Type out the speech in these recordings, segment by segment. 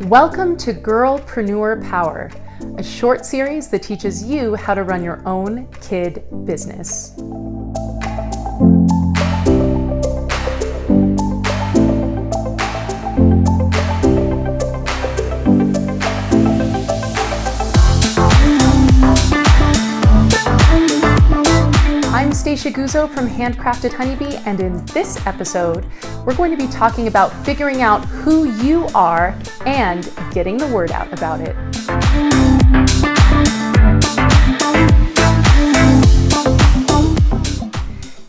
Welcome to Girl-Preneur Power, a short series that teaches you how to run your own kid business. I'm Stacia Guzzo from Handcrafted HoneyBee, and in this episode, we're going to be talking about figuring out who you are and getting the word out about it.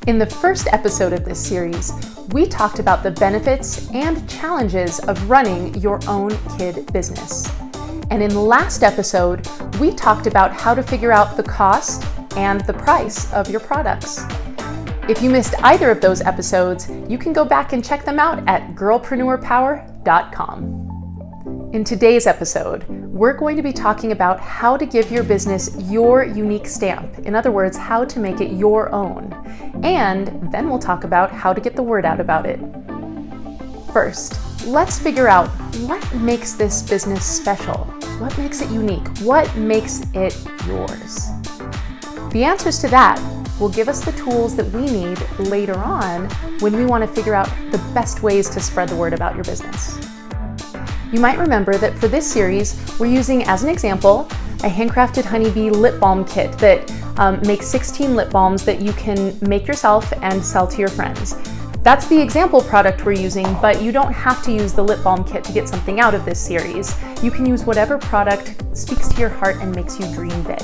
In the first episode of this series, we talked about the benefits and challenges of running your own kid business. And in the last episode, we talked about how to figure out the cost and the price of your products. If you missed either of those episodes, you can go back and check them out at girlpreneurpower.com. In today's episode, we're going to be talking about how to give your business your unique stamp. In other words, how to make it your own. And then we'll talk about how to get the word out about it. First, let's figure out what makes this business special. What makes it unique? What makes it yours? The answers to that will give us the tools that we need later on when we want to figure out the best ways to spread the word about your business. You might remember that for this series, we're using as an example a Handcrafted HoneyBee Lip Balm Kit that makes 16 lip balms that you can make yourself and sell to your friends. That's the example product we're using, but you don't have to use the lip balm kit to get something out of this series. You can use whatever product speaks to your heart and makes you dream big.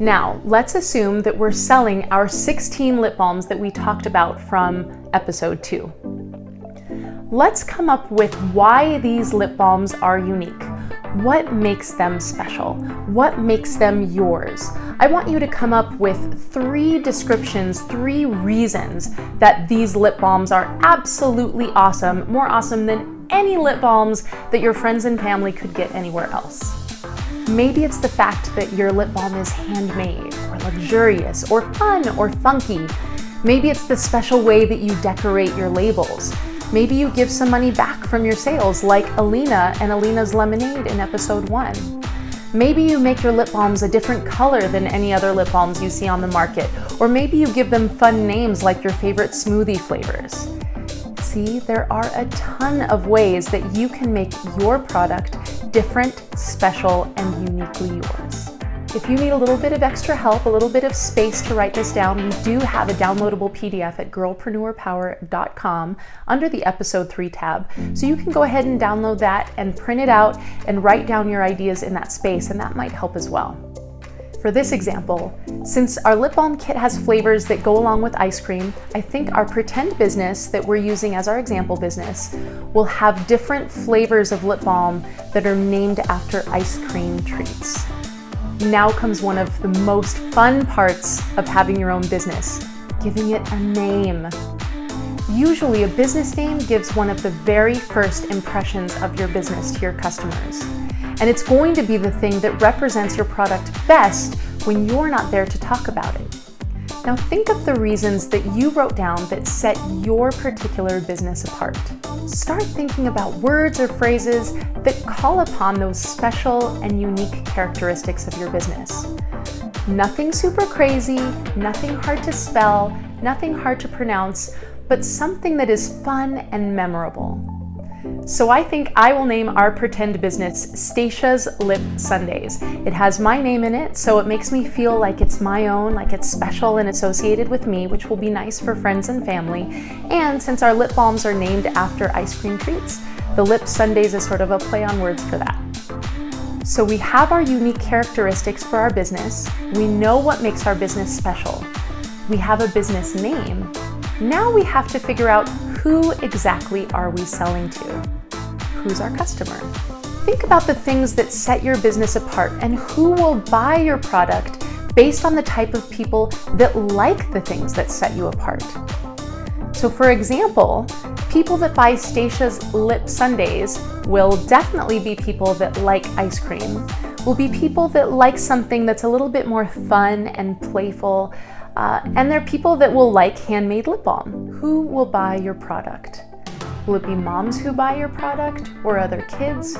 Now, let's assume that we're selling our 16 lip balms that we talked about from episode 2. Let's come up with why these lip balms are unique. What makes them special? What makes them yours? I want you to come up with 3 descriptions, 3 reasons that these lip balms are absolutely awesome, more awesome than any lip balms that your friends and family could get anywhere else. Maybe it's the fact that your lip balm is handmade, or luxurious, or fun, or funky. Maybe it's the special way that you decorate your labels. Maybe you give some money back from your sales, like Alina and Alina's Lemonade in episode 1. Maybe you make your lip balms a different color than any other lip balms you see on the market, or maybe you give them fun names like your favorite smoothie flavors. See, there are a ton of ways that you can make your product different, special, and uniquely yours. If you need a little bit of extra help, a little bit of space to write this down, we do have a downloadable PDF at girlpreneurpower.com under the episode 3 tab. So you can go ahead and download that and print it out and write down your ideas in that space, and that might help as well. For this example, since our lip balm kit has flavors that go along with ice cream, I think our pretend business that we're using as our example business will have different flavors of lip balm that are named after ice cream treats. Now comes one of the most fun parts of having your own business, giving it a name. Usually a business name gives one of the very first impressions of your business to your customers. And it's going to be the thing that represents your product best when you're not there to talk about it. Now think of the reasons that you wrote down that set your particular business apart. Start thinking about words or phrases that call upon those special and unique characteristics of your business. Nothing super crazy, nothing hard to spell, nothing hard to pronounce, but something that is fun and memorable. So I think I will name our pretend business Stacia's Lip Sundaes. It has my name in it, so it makes me feel like it's my own, like it's special and associated with me, which will be nice for friends and family. And since our lip balms are named after ice cream treats, the Lip Sundaes is sort of a play on words for that. So we have our unique characteristics for our business. We know what makes our business special. We have a business name. Now we have to figure out who exactly are we selling to? Who's our customer? Think about the things that set your business apart and who will buy your product based on the type of people that like the things that set you apart. So for example, people that buy Stacia's Lip Sundaes will definitely be people that like ice cream, will be people that like something that's a little bit more fun and playful, and they're people that will like handmade lip balm. Who will buy your product? Will it be moms who buy your product or other kids?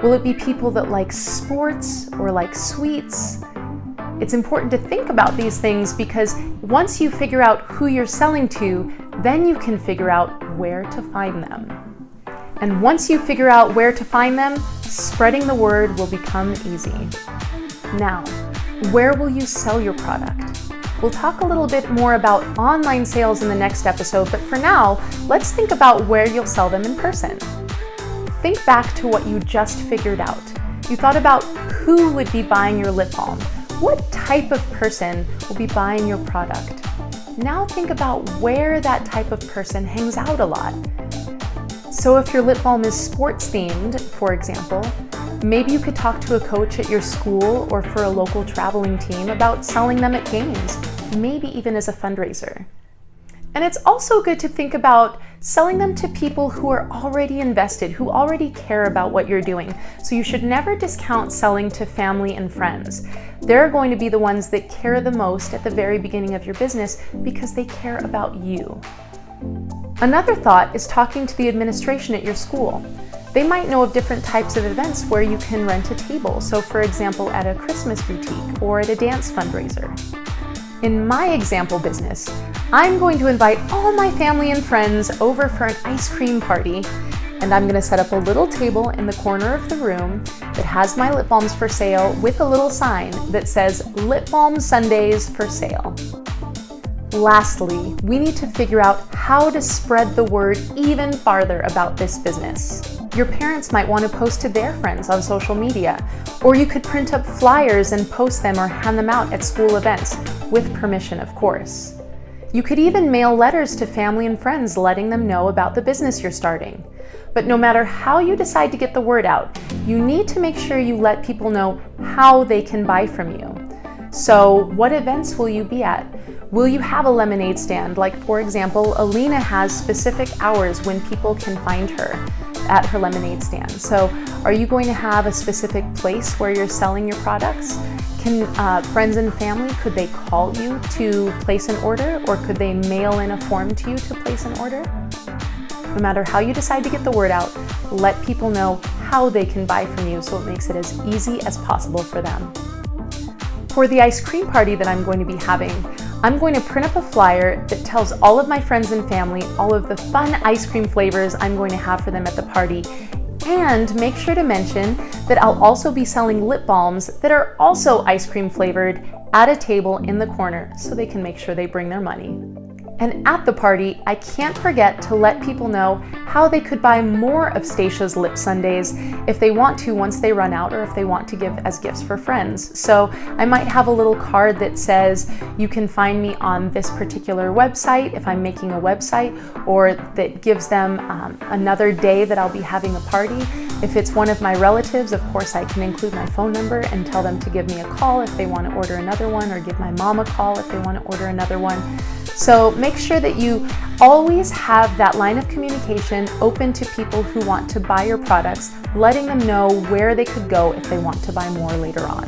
Will it be people that like sports or like sweets? It's important to think about these things because once you figure out who you're selling to, then you can figure out where to find them. And once you figure out where to find them, spreading the word will become easy. Now, where will you sell your product? We'll talk a little bit more about online sales in the next episode, but for now, let's think about where you'll sell them in person. Think back to what you just figured out. You thought about who would be buying your lip balm. What type of person will be buying your product? Now think about where that type of person hangs out a lot. So if your lip balm is sports themed, for example, maybe you could talk to a coach at your school or for a local traveling team about selling them at games, maybe even as a fundraiser. And it's also good to think about selling them to people who are already invested, who already care about what you're doing. So you should never discount selling to family and friends. They're going to be the ones that care the most at the very beginning of your business because they care about you. Another thought is talking to the administration at your school. They might know of different types of events where you can rent a table. So for example, at a Christmas boutique or at a dance fundraiser. In my example business, I'm going to invite all my family and friends over for an ice cream party, and I'm going to set up a little table in the corner of the room that has my lip balms for sale with a little sign that says Lip Balm Sundays for sale. Lastly, we need to figure out how to spread the word even farther about this business. Your parents might want to post to their friends on social media, or you could print up flyers and post them or hand them out at school events, with permission, of course. You could even mail letters to family and friends letting them know about the business you're starting. But no matter how you decide to get the word out, you need to make sure you let people know how they can buy from you. So what events will you be at? Will you have a lemonade stand? Like, for example, Alina has specific hours when people can find her at her lemonade stand. So are you going to have a specific place where you're selling your products? Can friends and family, could they call you to place an order, or could they mail in a form to you to place an order? No matter how you decide to get the word out, let people know how they can buy from you so it makes it as easy as possible for them. For the ice cream party that I'm going to be having, I'm going to print up a flyer that tells all of my friends and family all of the fun ice cream flavors I'm going to have for them at the party, and make sure to mention that I'll also be selling lip balms that are also ice cream flavored at a table in the corner so they can make sure they bring their money. And at the party, I can't forget to let people know how they could buy more of Stacia's Lip Sundays if they want to once they run out, or if they want to give as gifts for friends. So I might have a little card that says you can find me on this particular website if I'm making a website, or that gives them another day that I'll be having a party. If it's one of my relatives, of course I can include my phone number and tell them to give me a call if they want to order another one, or give my mom a call if they want to order another one. So make sure that you always have that line of communication open to people who want to buy your products, letting them know where they could go if they want to buy more later on.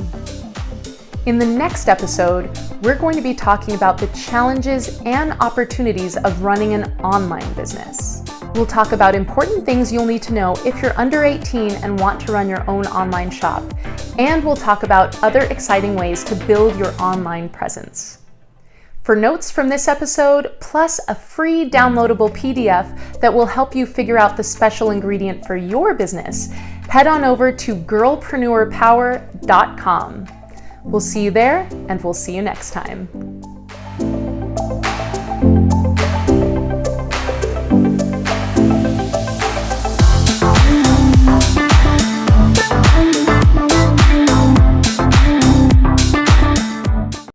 In the next episode, we're going to be talking about the challenges and opportunities of running an online business. We'll talk about important things you'll need to know if you're under 18 and want to run your own online shop. And we'll talk about other exciting ways to build your online presence. For notes from this episode, plus a free downloadable PDF that will help you figure out the special ingredient for your business, head on over to Girl-Preneurpower.com. We'll see you there, and we'll see you next time.